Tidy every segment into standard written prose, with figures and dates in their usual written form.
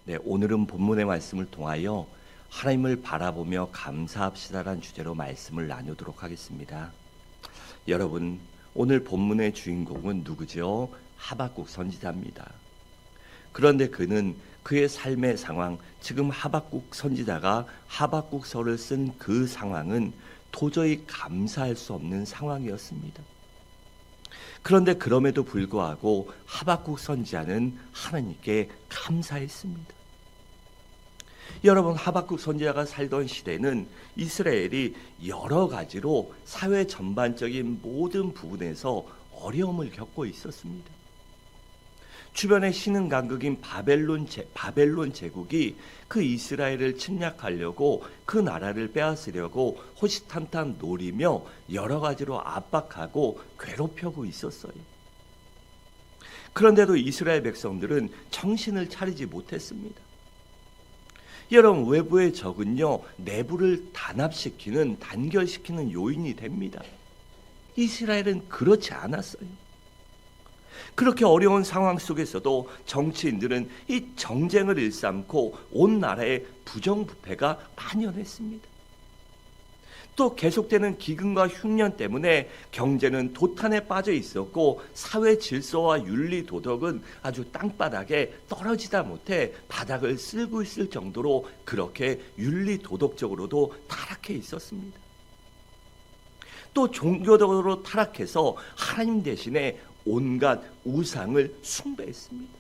네, 오늘은 본문의 말씀을 통하여 하나님을 바라보며 감사합시다라는 주제로 말씀을 나누도록 하겠습니다. 여러분, 오늘 본문의 주인공은 누구죠? 하박국 선지자입니다. 그런데 그는 그의 삶의 상황, 지금 하박국 선지자가 하박국서를 쓴 그 상황은 도저히 감사할 수 없는 상황이었습니다. 그런데 그럼에도 불구하고 하박국 선지자는 하나님께 감사했습니다. 여러분, 하박국 선지자가 살던 시대는 이스라엘이 여러 가지로 사회 전반적인 모든 부분에서 어려움을 겪고 있었습니다. 주변의 신흥강국인 바벨론 제국이 그 이스라엘을 침략하려고 그 나라를 빼앗으려고 호시탐탐 노리며 여러 가지로 압박하고 괴롭히고 있었어요. 그런데도 이스라엘 백성들은 정신을 차리지 못했습니다. 여러분, 외부의 적은요, 내부를 단결시키는 요인이 됩니다. 이스라엘은 그렇지 않았어요. 그렇게 어려운 상황 속에서도 정치인들은 이 정쟁을 일삼고 온 나라에 부정부패가 만연했습니다. 또 계속되는 기근과 흉년 때문에 경제는 도탄에 빠져 있었고 사회 질서와 윤리 도덕은 아주 땅바닥에 떨어지다 못해 바닥을 쓸고 있을 정도로 그렇게 윤리 도덕적으로도 타락해 있었습니다. 또 종교적으로 타락해서 하나님 대신에 온갖 우상을 숭배했습니다.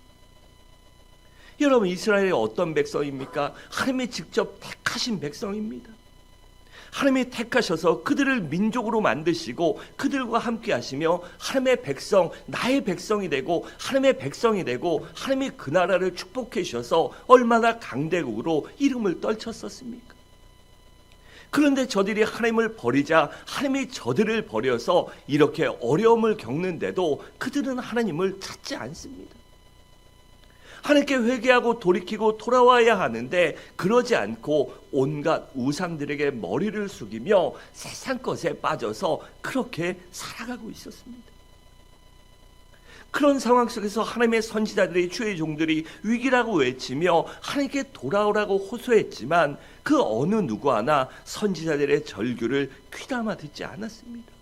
여러분, 이스라엘이 어떤 백성입니까? 하나님이 직접 택하신 백성입니다. 하나님이 택하셔서 그들을 민족으로 만드시고 그들과 함께 하시며 하나님의 백성, 나의 백성이 되고 하나님의 백성이 되고 하나님이 그 나라를 축복해 주셔서 얼마나 강대국으로 이름을 떨쳤었습니까? 그런데 저들이 하나님을 버리자 하나님이 저들을 버려서 이렇게 어려움을 겪는데도 그들은 하나님을 찾지 않습니다. 하나님께 회개하고 돌이키고 돌아와야 하는데 그러지 않고 온갖 우상들에게 머리를 숙이며 세상 것에 빠져서 그렇게 살아가고 있었습니다. 그런 상황 속에서 하나님의 선지자들이, 주의 종들이 위기라고 외치며 하나님께 돌아오라고 호소했지만 그 어느 누구 하나 선지자들의 절규를 귀담아 듣지 않았습니다.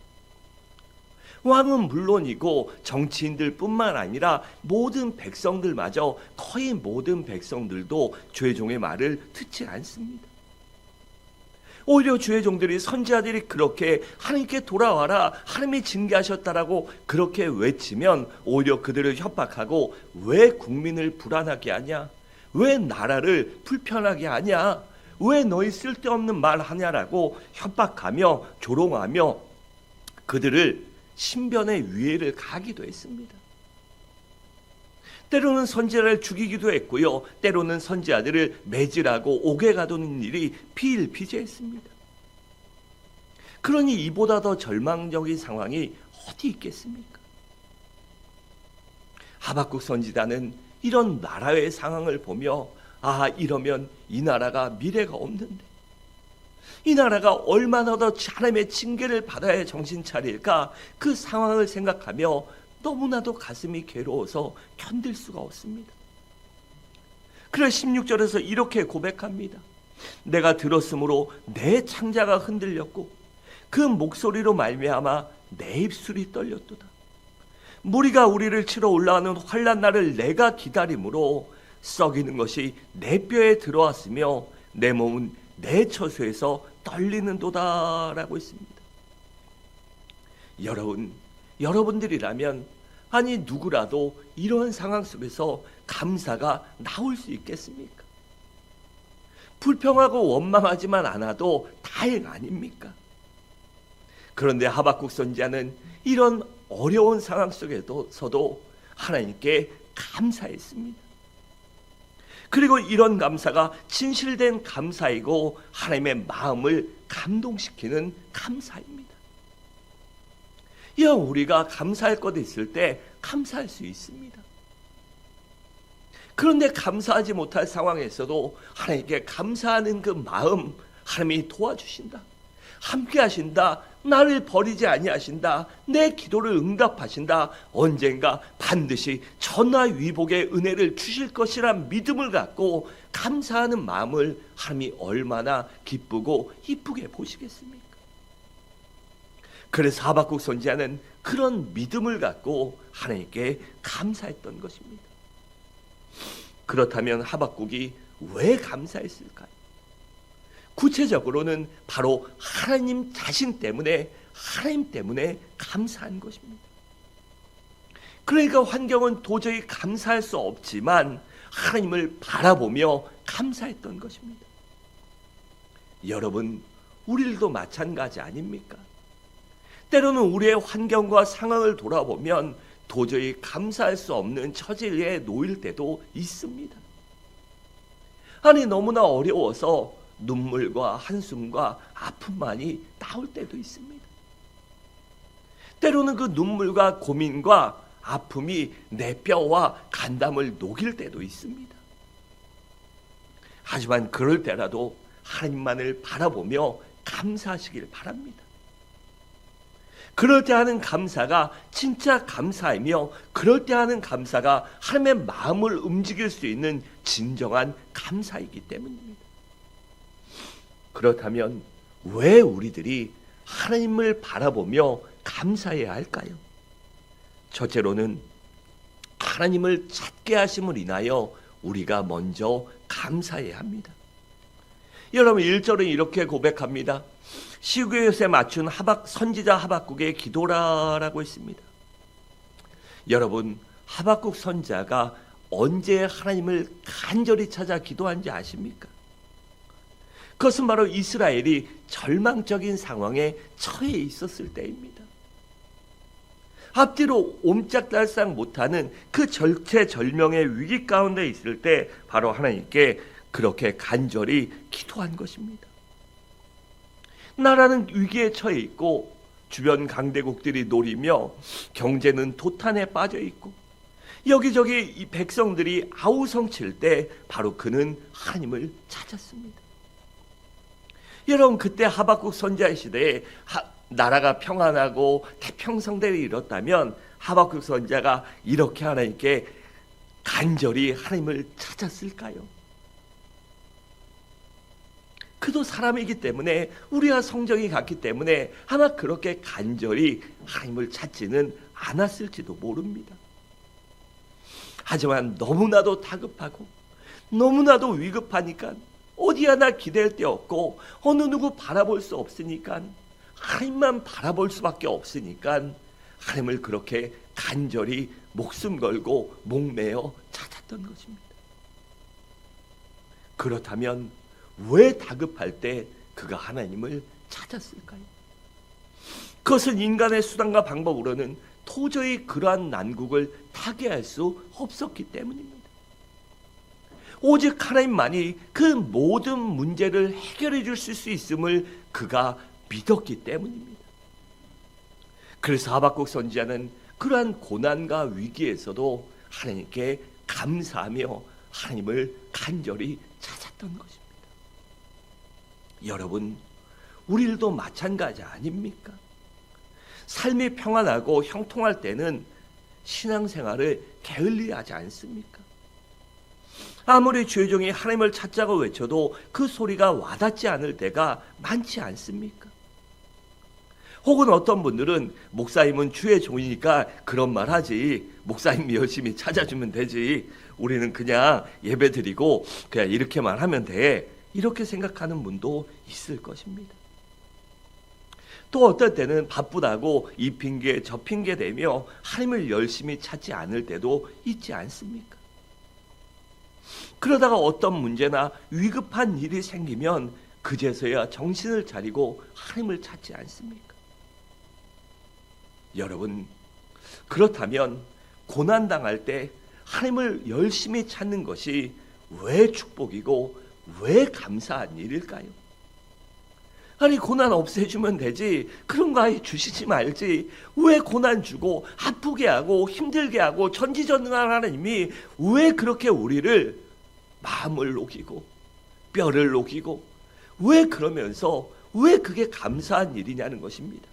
왕은 물론이고 정치인들 뿐만 아니라 모든 백성들마저, 거의 모든 백성들도 주의 종의 말을 듣지 않습니다. 오히려 주의 종들이, 선지자들이 그렇게 하나님께 돌아와라, 하나님이 징계하셨다라고 그렇게 외치면 오히려 그들을 협박하고 왜 국민을 불안하게 하냐, 왜 나라를 불편하게 하냐, 왜 너희 쓸데없는 말 하냐라고 협박하며 조롱하며 그들을 신변의 위해를 가하기도 했습니다. 때로는 선지자를 죽이기도 했고요, 때로는 선지자들을 매질하고 옥에 가두는 일이 비일비재했습니다. 그러니 이보다 더 절망적인 상황이 어디 있겠습니까? 하박국 선지자는 이런 나라의 상황을 보며 이러면 이 나라가 미래가 없는데, 이 나라가 얼마나 더 하나님의 징계를 받아야 정신 차릴까, 그 상황을 생각하며 너무나도 가슴이 괴로워서 견딜 수가 없습니다. 그래서 16절에서 이렇게 고백합니다. 내가 들었으므로 내 창자가 흔들렸고 그 목소리로 말미암아 내 입술이 떨렸도다. 무리가 우리를 치러 올라가는 환난 날을 내가 기다림으로 썩이는 것이 내 뼈에 들어왔으며 내 몸은 내 처소에서 떨리는도다 라고 했습니다. 여러분들이라면, 아니 누구라도 이러한 상황 속에서 감사가 나올 수 있겠습니까? 불평하고 원망하지만 않아도 다행 아닙니까? 그런데 하박국 선지자는 이런 어려운 상황 속에서도 하나님께 감사했습니다. 그리고 이런 감사가 진실된 감사이고 하나님의 마음을 감동시키는 감사입니다. 우리가 감사할 것 있을 때 감사할 수 있습니다. 그런데 감사하지 못할 상황에서도 하나님께 감사하는 그 마음, 하나님이 도와주신다, 함께 하신다, 나를 버리지 아니하신다. 내 기도를 응답하신다. 언젠가 반드시 천하위복의 은혜를 주실 것이란 믿음을 갖고 감사하는 마음을 하나님이 얼마나 기쁘고 이쁘게 보시겠습니까? 그래서 하박국 선지자는 그런 믿음을 갖고 하나님께 감사했던 것입니다. 그렇다면 하박국이 왜 감사했을까요? 구체적으로는 바로 하나님 자신 때문에, 하나님 때문에 감사한 것입니다. 그러니까 환경은 도저히 감사할 수 없지만 하나님을 바라보며 감사했던 것입니다. 여러분, 우리들도 마찬가지 아닙니까? 때로는 우리의 환경과 상황을 돌아보면 도저히 감사할 수 없는 처지에 놓일 때도 있습니다. 아니, 너무나 어려워서 눈물과 한숨과 아픔만이 나올 때도 있습니다. 때로는 그 눈물과 고민과 아픔이 내 뼈와 간담을 녹일 때도 있습니다. 하지만 그럴 때라도 하나님만을 바라보며 감사하시길 바랍니다. 그럴 때 하는 감사가 진짜 감사이며, 그럴 때 하는 감사가 하나님의 마음을 움직일 수 있는 진정한 감사이기 때문입니다. 그렇다면 왜 우리들이 하나님을 바라보며 감사해야 할까요? 첫째로는 하나님을 찾게 하심을 인하여 우리가 먼저 감사해야 합니다. 여러분, 1절은 이렇게 고백합니다. 시그요새 맞춘 선지자 하박국의 기도라라고 했습니다. 여러분, 하박국 선지자가 언제 하나님을 간절히 찾아 기도한지 아십니까? 그것은 바로 이스라엘이 절망적인 상황에 처해 있었을 때입니다. 앞뒤로 옴짝달싹 못하는 그 절체절명의 위기 가운데 있을 때 바로 하나님께 그렇게 간절히 기도한 것입니다. 나라는 위기에 처해 있고 주변 강대국들이 노리며 경제는 도탄에 빠져 있고 여기저기 이 백성들이 아우성칠 때 바로 그는 하나님을 찾았습니다. 여러분, 그때 하박국 선지자 시대에 나라가 평안하고 태평성대를 이뤘다면 하박국 선지자가 이렇게 하나님께 간절히 하나님을 찾았을까요? 그도 사람이기 때문에, 우리와 성정이 같기 때문에 아마 그렇게 간절히 하나님을 찾지는 않았을지도 모릅니다. 하지만 너무나도 다급하고 너무나도 위급하니까 어디 하나 기댈 데 없고 어느 누구 바라볼 수 없으니까, 하나님만 바라볼 수밖에 없으니까 하나님을 그렇게 간절히 목숨 걸고 목매어 찾았던 것입니다. 그렇다면 왜 다급할 때 그가 하나님을 찾았을까요? 그것은 인간의 수단과 방법으로는 도저히 그러한 난국을 타개할 수 없었기 때문입니다. 오직 하나님만이 그 모든 문제를 해결해 주실 수 있음을 그가 믿었기 때문입니다. 그래서 하박국 선지자는 그러한 고난과 위기에서도 하나님께 감사하며 하나님을 간절히 찾았던 것입니다. 여러분, 우리들도 마찬가지 아닙니까? 삶이 평안하고 형통할 때는 신앙생활을 게을리하지 않습니까? 아무리 죄종이 하나님을 찾자고 외쳐도 그 소리가 와닿지 않을 때가 많지 않습니까? 혹은 어떤 분들은 목사님은 주의 종이니까 그런 말 하지, 목사님이 열심히 찾아주면 되지, 우리는 그냥 예배 드리고 그냥 이렇게만 하면 돼, 이렇게 생각하는 분도 있을 것입니다. 또 어떨 때는 바쁘다고 이 핑계 저 핑계 대며 하나님을 열심히 찾지 않을 때도 있지 않습니까? 그러다가 어떤 문제나 위급한 일이 생기면 그제서야 정신을 차리고 하나님을 찾지 않습니까? 여러분, 그렇다면 고난당할 때 하나님을 열심히 찾는 것이 왜 축복이고 왜 감사한 일일까요? 아니, 고난 없애주면 되지, 그런 거 아예 주시지 말지, 왜 고난 주고 아프게 하고 힘들게 하고 전지전능한 하나님이 왜 그렇게 우리를 마음을 녹이고 뼈를 녹이고 왜 그러면서 왜 그게 감사한 일이냐는 것입니다.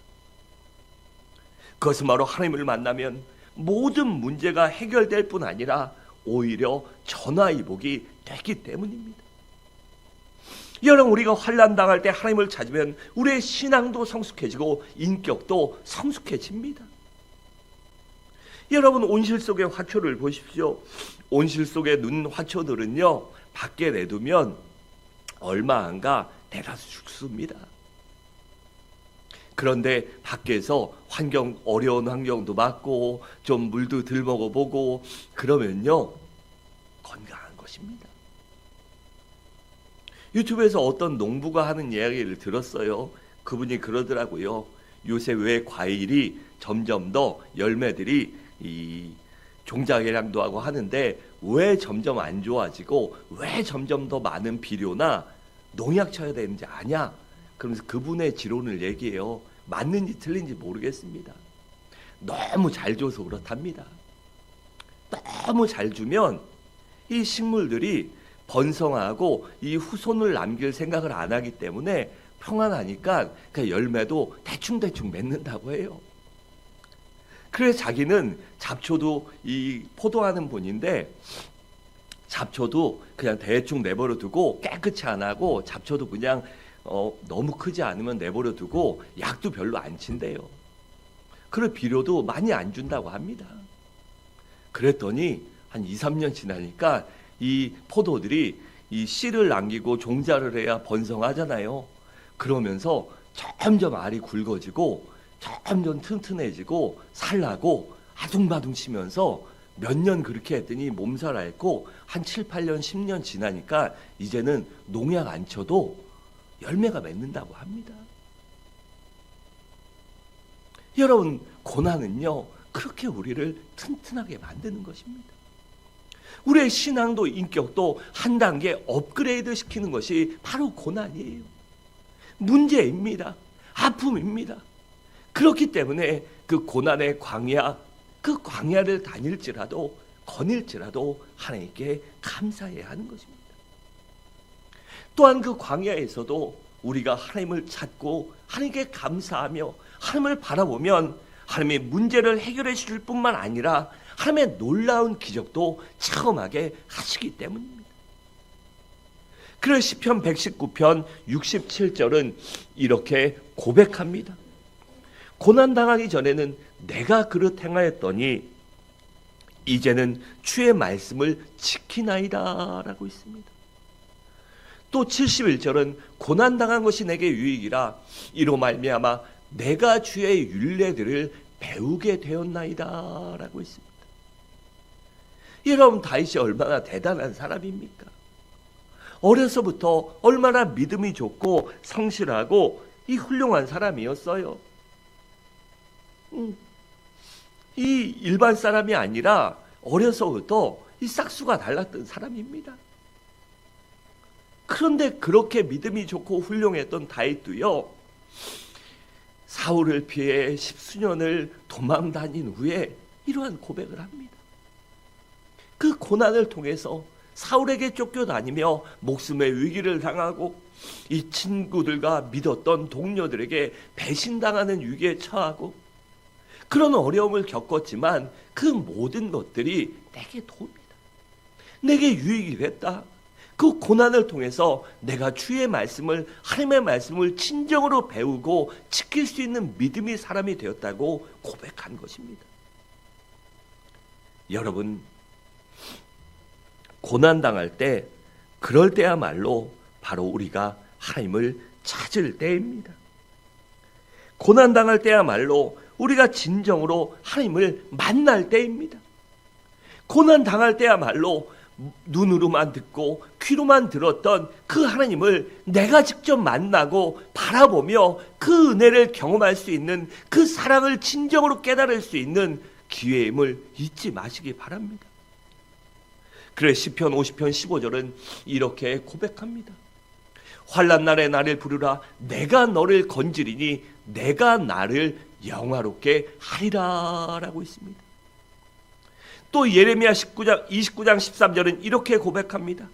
그것은 바로 하나님을 만나면 모든 문제가 해결될 뿐 아니라 오히려 전화위복이 되기 때문입니다. 여러분, 우리가 환난 당할 때 하나님을 찾으면 우리의 신앙도 성숙해지고 인격도 성숙해집니다. 여러분, 온실 속의 화초를 보십시오. 온실 속에 눈 화초들은요, 밖에 내두면 얼마 안 가 대다수 죽습니다. 그런데 밖에서 어려운 환경도 맞고 좀 물도 들 먹어보고 그러면요, 건강한 것입니다. 유튜브에서 어떤 농부가 하는 이야기를 들었어요. 그분이 그러더라고요. 요새 왜 과일이 점점 더 열매들이 이 종자개량도 하고 하는데 왜 점점 안 좋아지고 왜 점점 더 많은 비료나 농약 쳐야 되는지 아냐? 그러면서 그분의 지론을 얘기해요. 맞는지 틀린지 모르겠습니다. 너무 잘 줘서 그렇답니다. 너무 잘 주면 이 식물들이 번성하고 이 후손을 남길 생각을 안 하기 때문에 평안하니까 그 열매도 대충대충 맺는다고 해요. 그래서 자기는 잡초도 이 포도하는 분인데 잡초도 그냥 대충 내버려 두고 깨끗이 안 하고 잡초도 그냥 너무 크지 않으면 내버려 두고 약도 별로 안 친대요. 그리고 비료도 많이 안 준다고 합니다. 그랬더니 한 2, 3년 지나니까 이 포도들이 이 씨를 남기고 종자를 해야 번성하잖아요. 그러면서 점점 알이 굵어지고 점점 튼튼해지고 살라고 아둥바둥 치면서 몇 년 그렇게 했더니 몸살 앓고 한 7, 8년, 10년 지나니까 이제는 농약 안 쳐도 열매가 맺는다고 합니다. 여러분, 고난은요, 그렇게 우리를 튼튼하게 만드는 것입니다. 우리의 신앙도 인격도 한 단계 업그레이드 시키는 것이 바로 고난이에요. 문제입니다. 아픔입니다. 그렇기 때문에 그 고난의 광야, 그 광야를 다닐지라도 거닐지라도 하나님께 감사해야 하는 것입니다. 또한 그 광야에서도 우리가 하나님을 찾고 하나님께 감사하며 하나님을 바라보면 하나님의 문제를 해결해 주실 뿐만 아니라 하나님의 놀라운 기적도 체험하게 하시기 때문입니다. 그래서 시편 119편 67절은 이렇게 고백합니다. 고난당하기 전에는 내가 그릇 행하였더니 이제는 주의 말씀을 지키나이다 라고 있습니다. 또 71절은 고난당한 것이 내게 유익이라 이로 말미암아 내가 주의 율례들을 배우게 되었나이다 라고 있습니다. 여러분, 다윗이 얼마나 대단한 사람입니까? 어려서부터 얼마나 믿음이 좋고 성실하고 이 훌륭한 사람이었어요. 이 일반 사람이 아니라 어려서부터 이 싹수가 달랐던 사람입니다. 그런데 그렇게 믿음이 좋고 훌륭했던 다윗도요, 사울을 피해 10수년을 도망 다닌 후에 이러한 고백을 합니다. 그 고난을 통해서 사울에게 쫓겨다니며 목숨의 위기를 당하고 이 친구들과 믿었던 동료들에게 배신당하는 위기에 처하고 그런 어려움을 겪었지만 그 모든 것들이 내게 도움이다. 내게 유익이 됐다. 그 고난을 통해서 내가 주의 말씀을, 하나님의 말씀을 진정으로 배우고 지킬 수 있는 믿음의 사람이 되었다고 고백한 것입니다. 여러분, 고난당할 때, 그럴 때야말로 바로 우리가 하나님을 찾을 때입니다. 고난당할 때야말로 우리가 진정으로 하나님을 만날 때입니다. 고난당할 때야말로 눈으로만 듣고 귀로만 들었던 그 하나님을 내가 직접 만나고 바라보며 그 은혜를 경험할 수 있는, 그 사랑을 진정으로 깨달을 수 있는 기회임을 잊지 마시기 바랍니다. 그래 시편 50편 15절은 이렇게 고백합니다. 환난 날에 나를 부르라. 내가 너를 건지리니 내가 나를 영화롭게 하리라 라고 있습니다. 또 예레미야 29장 13절은 이렇게 고백합니다.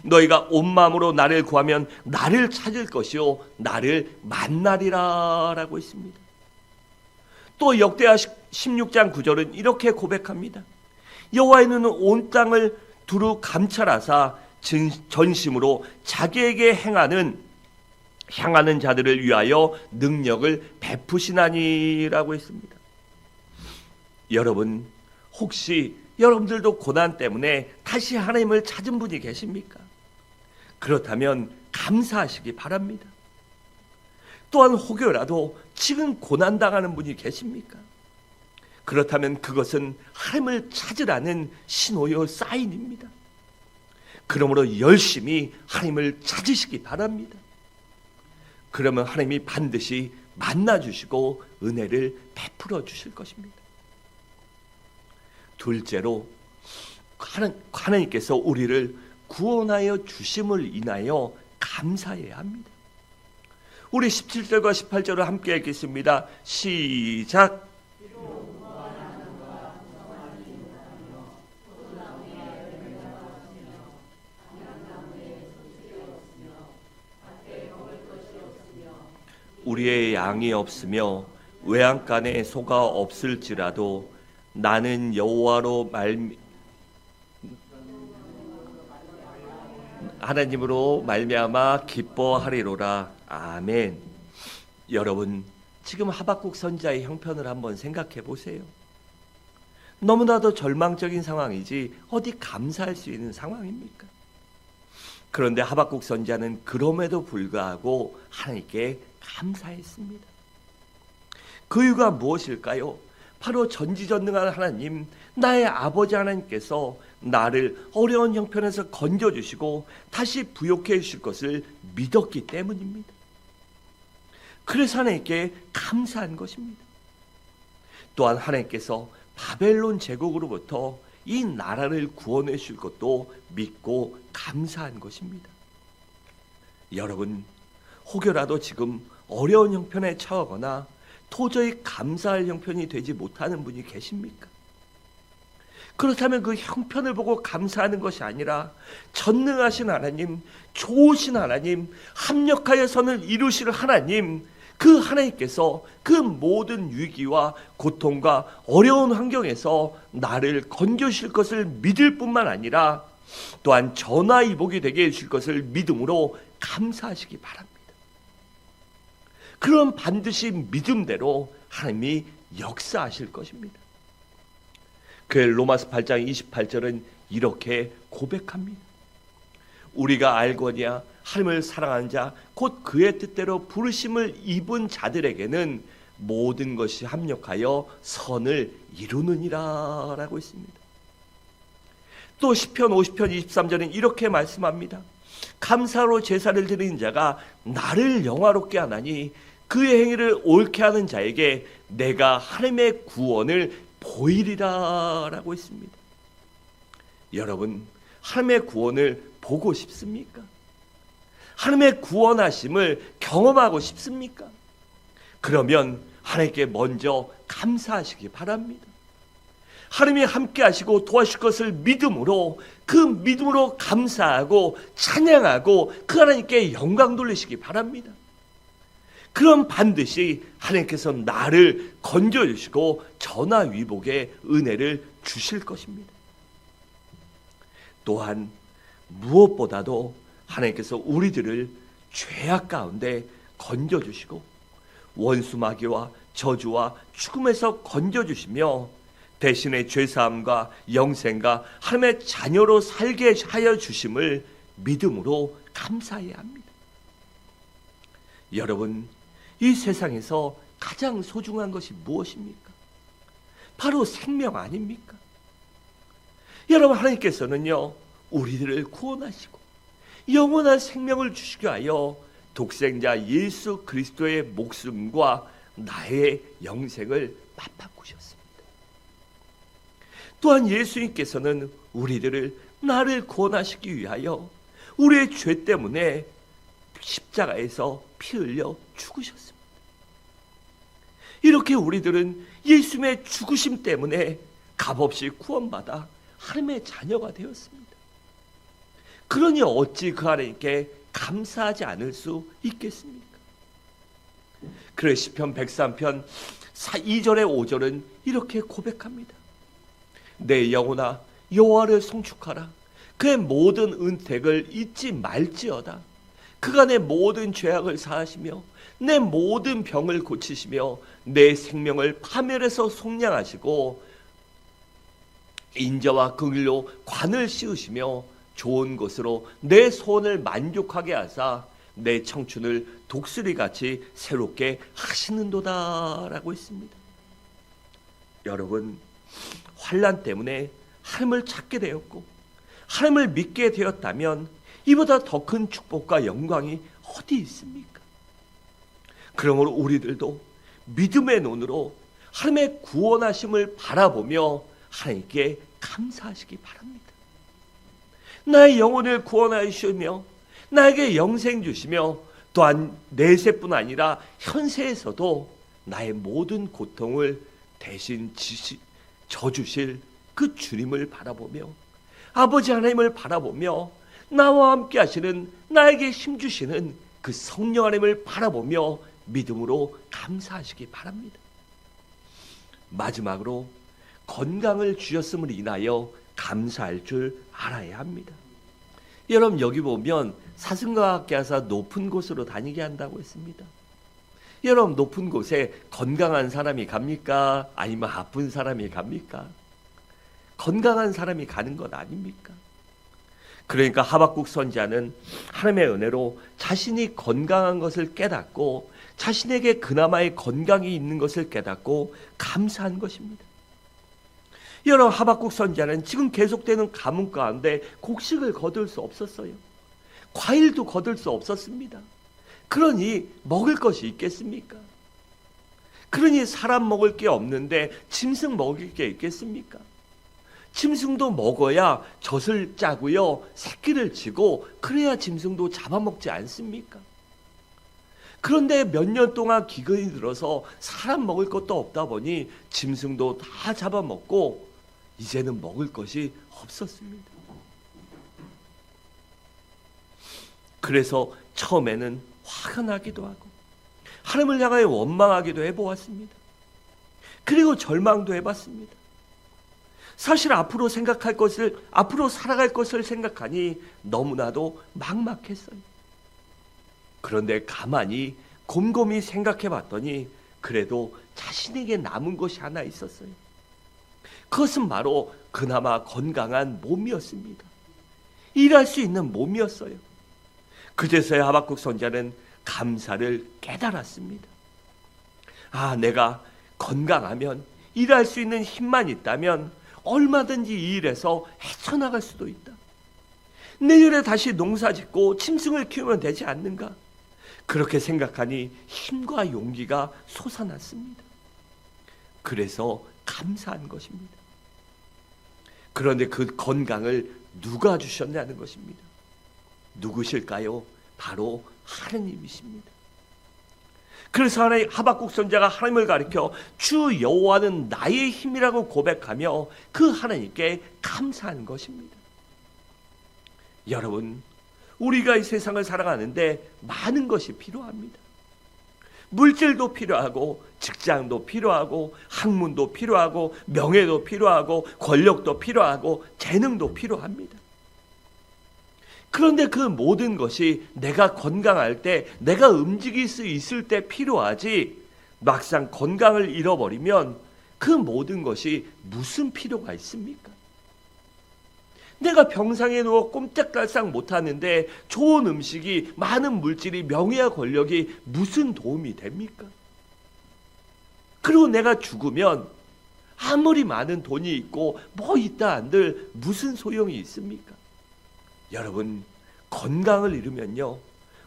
너희가 온 마음으로 나를 구하면 나를 찾을 것이요 나를 만나리라 라고 있습니다. 또 역대하 16장 9절은 이렇게 고백합니다. 여호와의 눈은 온 땅을 두루 감찰하사 전심으로 자기에게 향하는 자들을 위하여 능력을 베푸시나니라고 했습니다. 여러분, 혹시 여러분들도 고난 때문에 다시 하나님을 찾은 분이 계십니까? 그렇다면 감사하시기 바랍니다. 또한 혹여라도 지금 고난당하는 분이 계십니까? 그렇다면 그것은 하나님을 찾으라는 신호요 사인입니다. 그러므로 열심히 하나님을 찾으시기 바랍니다. 그러면 하나님이 반드시 만나주시고 은혜를 베풀어 주실 것입니다. 둘째로, 하나님께서 우리를 구원하여 주심을 인하여 감사해야 합니다. 우리 17절과 18절을 함께 읽겠습니다. 시작. 우리의 양이 없으며 외양간에 소가 없을지라도 나는 여호와로 하나님으로 말미암아 기뻐하리로라. 아멘. 여러분, 지금 하박국 선지자의 형편을 한번 생각해 보세요. 너무나도 절망적인 상황이지 어디 감사할 수 있는 상황입니까? 그런데 하박국 선지자는 그럼에도 불구하고 하나님께 감사했습니다. 그 이유가 무엇일까요? 바로 전지전능한 하나님, 나의 아버지 하나님께서 나를 어려운 형편에서 건져주시고 다시 부욕해 주실 것을 믿었기 때문입니다. 그래서 하나님께 감사한 것입니다. 또한 하나님께서 바벨론 제국으로부터 이 나라를 구원해 주실 것도 믿고 감사한 것입니다. 여러분, 혹여라도 지금 어려운 형편에 처하거나 도저히 감사할 형편이 되지 못하는 분이 계십니까? 그렇다면 그 형편을 보고 감사하는 것이 아니라 전능하신 하나님, 좋으신 하나님, 합력하여 선을 이루실 하나님, 그 하나님께서 그 모든 위기와 고통과 어려운 환경에서 나를 건져주실 것을 믿을 뿐만 아니라 또한 전화위복이 되게 해주실 것을 믿음으로 감사하시기 바랍니다. 그럼 반드시 믿음대로 하나님이 역사하실 것입니다. 그 로마서 8장 28절은 이렇게 고백합니다. 우리가 알거니와 하나님을 사랑하는 자 곧 그의 뜻대로 부르심을 입은 자들에게는 모든 것이 합력하여 선을 이루느니라 라고 했습니다. 또 시편 50편 23절은 이렇게 말씀합니다. 감사로 제사를 드리는 자가 나를 영화롭게 하나니 그의 행위를 옳게 하는 자에게 내가 하나님의 구원을 보이리라 라고 했습니다. 여러분, 하나님의 구원을 보고 싶습니까? 하나님의 구원하심을 경험하고 싶습니까? 그러면 하나님께 먼저 감사하시기 바랍니다. 하나님이 함께 하시고 도와주실 것을 믿음으로, 그 믿음으로 감사하고 찬양하고 그 하나님께 영광 돌리시기 바랍니다. 그럼 반드시 하나님께서 나를 건져주시고 전화위복의 은혜를 주실 것입니다. 또한 무엇보다도 하나님께서 우리들을 죄악 가운데 건져주시고 원수 마귀와 저주와 죽음에서 건져주시며 대신에 죄사함과 영생과 하나님의 자녀로 살게 하여 주심을 믿음으로 감사해야 합니다. 여러분, 이 세상에서 가장 소중한 것이 무엇입니까? 바로 생명 아닙니까? 여러분, 하나님께서는요, 우리들을 구원하시고 영원한 생명을 주시기 위하여 독생자 예수 그리스도의 목숨과 나의 영생을 맞바꾸셨습니다. 또한 예수님께서는 우리들을 나를 구원하시기 위하여 우리의 죄 때문에 십자가에서 피 흘려 죽으셨습니다. 이렇게 우리들은 예수님의 죽으심 때문에 값없이 구원받아 하나님의 자녀가 되었습니다. 그러니 어찌 그 하나님께 감사하지 않을 수 있겠습니까? 그래 시편 103편 2절에 5절은 이렇게 고백합니다. 내 영혼아 여호와를 송축하라. 그의 모든 은택을 잊지 말지어다. 그가 내 모든 죄악을 사하시며 내 모든 병을 고치시며 내 생명을 파멸해서 속량하시고 인자와 긍휼로 관을 씌우시며 좋은 것으로 내 소원을 만족하게 하사 내 청춘을 독수리같이 새롭게 하시는도다 라고 했습니다. 여러분, 환난 때문에 하나님을 찾게 되었고 하나님을 믿게 되었다면 이보다 더 큰 축복과 영광이 어디 있습니까? 그러므로 우리들도 믿음의 눈으로 하나님의 구원하심을 바라보며 하나님께 감사하시기 바랍니다. 나의 영혼을 구원하시며 나에게 영생 주시며 또한 내세뿐 아니라 현세에서도 나의 모든 고통을 대신 져주실 그 주님을 바라보며 아버지 하나님을 바라보며 나와 함께 하시는 나에게 힘주시는 그 성령 하나님을 바라보며 믿음으로 감사하시기 바랍니다. 마지막으로 건강을 주셨음을 인하여 감사할 줄 알아야 합니다. 여러분, 여기 보면 사슴과학계하사 높은 곳으로 다니게 한다고 했습니다. 여러분, 높은 곳에 건강한 사람이 갑니까? 아니면 아픈 사람이 갑니까? 건강한 사람이 가는 것 아닙니까? 그러니까 하박국 선지자는 하나님의 은혜로 자신이 건강한 것을 깨닫고 자신에게 그나마의 건강이 있는 것을 깨닫고 감사한 것입니다. 여러분, 하박국 선지자는 지금 계속되는 가뭄 가운데 곡식을 거둘 수 없었어요. 과일도 거둘 수 없었습니다. 그러니 먹을 것이 있겠습니까? 그러니 사람 먹을 게 없는데 짐승 먹을 게 있겠습니까? 짐승도 먹어야 젖을 짜고요, 새끼를 치고 그래야 짐승도 잡아먹지 않습니까? 그런데 몇 년 동안 기근이 들어서 사람 먹을 것도 없다 보니 짐승도 다 잡아먹고 이제는 먹을 것이 없었습니다. 그래서 처음에는 화가 나기도 하고 하나님을 향하여 원망하기도 해보았습니다. 그리고 절망도 해봤습니다. 사실 앞으로 살아갈 것을 생각하니 너무나도 막막했어요. 그런데 가만히 곰곰이 생각해 봤더니 그래도 자신에게 남은 것이 하나 있었어요. 그것은 바로 그나마 건강한 몸이었습니다. 일할 수 있는 몸이었어요. 그제서야 하박국 선지자는 감사를 깨달았습니다. 아, 내가 건강하면 일할 수 있는 힘만 있다면 얼마든지 이 일에서 헤쳐나갈 수도 있다. 내년에 다시 농사 짓고 짐승을 키우면 되지 않는가? 그렇게 생각하니 힘과 용기가 솟아났습니다. 그래서 감사한 것입니다. 그런데 그 건강을 누가 주셨냐는 것입니다. 누구실까요? 바로 하나님이십니다. 그래서 하박국 선지자가 하나님을 가리켜 주 여호와는 나의 힘이라고 고백하며 그 하나님께 감사한 것입니다. 여러분, 우리가 이 세상을 살아가는데 많은 것이 필요합니다. 물질도 필요하고 직장도 필요하고 학문도 필요하고 명예도 필요하고 권력도 필요하고 재능도 필요합니다. 그런데 그 모든 것이 내가 건강할 때, 내가 움직일 수 있을 때 필요하지, 막상 건강을 잃어버리면 그 모든 것이 무슨 필요가 있습니까? 내가 병상에 누워 꼼짝달싹 못하는데 좋은 음식이, 많은 물질이, 명예와 권력이 무슨 도움이 됩니까? 그리고 내가 죽으면 아무리 많은 돈이 있고 뭐 있다 한들 무슨 소용이 있습니까? 여러분, 건강을 잃으면요,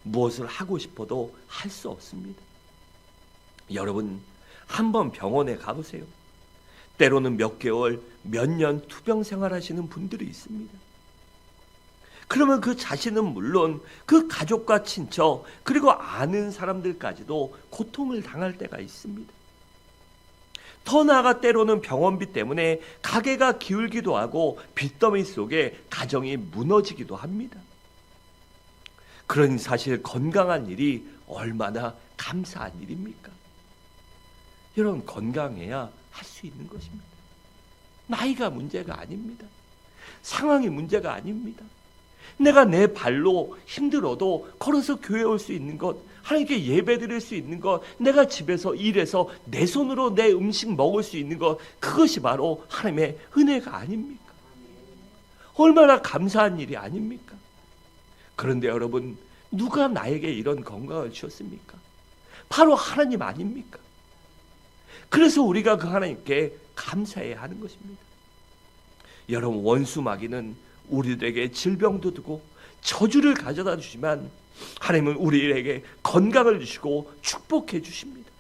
무엇을 하고 싶어도 할 수 없습니다. 여러분, 한번 병원에 가보세요. 때로는 몇 개월, 몇 년 투병 생활하시는 분들이 있습니다. 그러면 그 자신은 물론 그 가족과 친척 그리고 아는 사람들까지도 고통을 당할 때가 있습니다. 더 나아가 때로는 병원비 때문에 가게가 기울기도 하고 빚더미 속에 가정이 무너지기도 합니다. 그러니 사실 건강한 일이 얼마나 감사한 일입니까? 여러분 건강해야 할 수 있는 것입니다. 나이가 문제가 아닙니다. 상황이 문제가 아닙니다. 내가 내 발로 힘들어도 걸어서 교회에 올 수 있는 것, 하나님께 예배 드릴 수 있는 것, 내가 집에서 일해서 내 손으로 내 음식 먹을 수 있는 것, 그것이 바로 하나님의 은혜가 아닙니까? 얼마나 감사한 일이 아닙니까? 그런데 여러분, 누가 나에게 이런 건강을 주셨습니까? 바로 하나님 아닙니까? 그래서 우리가 그 하나님께 감사해야 하는 것입니다. 여러분, 원수 마귀는 우리들에게 질병도 두고 저주를 가져다 주지만 하나님은 우리에게 건강을 주시고 축복해 주십니다.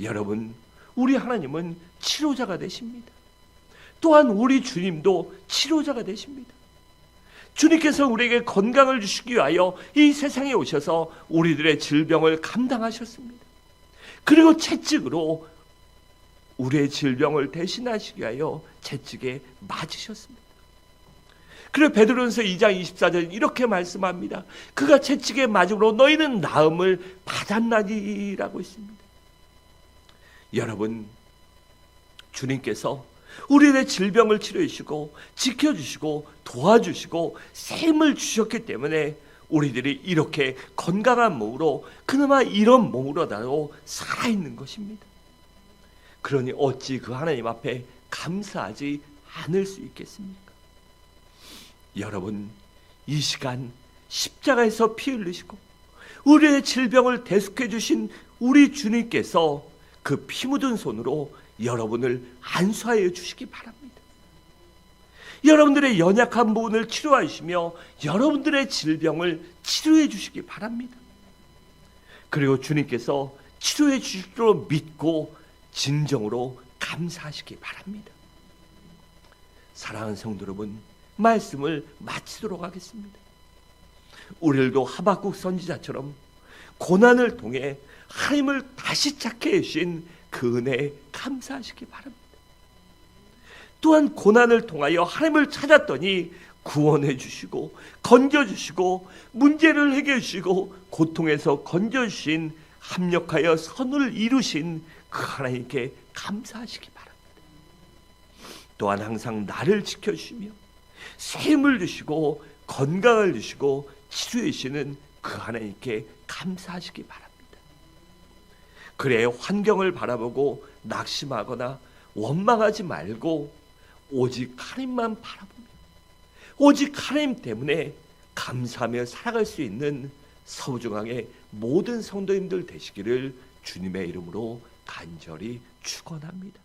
여러분, 우리 하나님은 치료자가 되십니다. 또한 우리 주님도 치료자가 되십니다. 주님께서 우리에게 건강을 주시기 위하여 이 세상에 오셔서 우리들의 질병을 감당하셨습니다. 그리고 채찍으로 우리의 질병을 대신하시기 위하여 채찍에 맞으셨습니다. 그리고 베드로전서 2장 24절 이렇게 말씀합니다. 그가 채찍에 맞음으로 너희는 나음을 받았나니라고 했습니다. 여러분, 주님께서 우리의 질병을 치료해 주시고 지켜주시고 도와주시고 샘을 주셨기 때문에 우리들이 이렇게 건강한 몸으로 그나마 이런 몸으로나도 살아있는 것입니다. 그러니 어찌 그 하나님 앞에 감사하지 않을 수 있겠습니까? 여러분, 이 시간 십자가에서 피 흘리시고 우리의 질병을 대속해 주신 우리 주님께서 그 피 묻은 손으로 여러분을 안수하여 주시기 바랍니다. 여러분들의 연약한 부분을 치료하시며 여러분들의 질병을 치료해 주시기 바랍니다. 그리고 주님께서 치료해 주실 줄 믿고 진정으로 감사하시기 바랍니다. 사랑하는 성도 여러분, 말씀을 마치도록 하겠습니다. 우리들도 하박국 선지자처럼 고난을 통해 하나님을 다시 찾게 해주신 그 은혜에 감사하시기 바랍니다. 또한 고난을 통하여 하나님을 찾았더니 구원해 주시고 건져주시고 문제를 해결해 주시고 고통에서 건져주신 합력하여 선을 이루신 그 하나님께 감사하시기 바랍니다. 또한 항상 나를 지켜주시며 샘을 주시고 건강을 주시고 치료해 주시는 그 하나님께 감사하시기 바랍니다. 그래 환경을 바라보고 낙심하거나 원망하지 말고 오직 하나님만 바라보며 오직 하나님 때문에 감사하며 살아갈 수 있는 서부중앙의 모든 성도님들 되시기를 주님의 이름으로 간절히 축원합니다.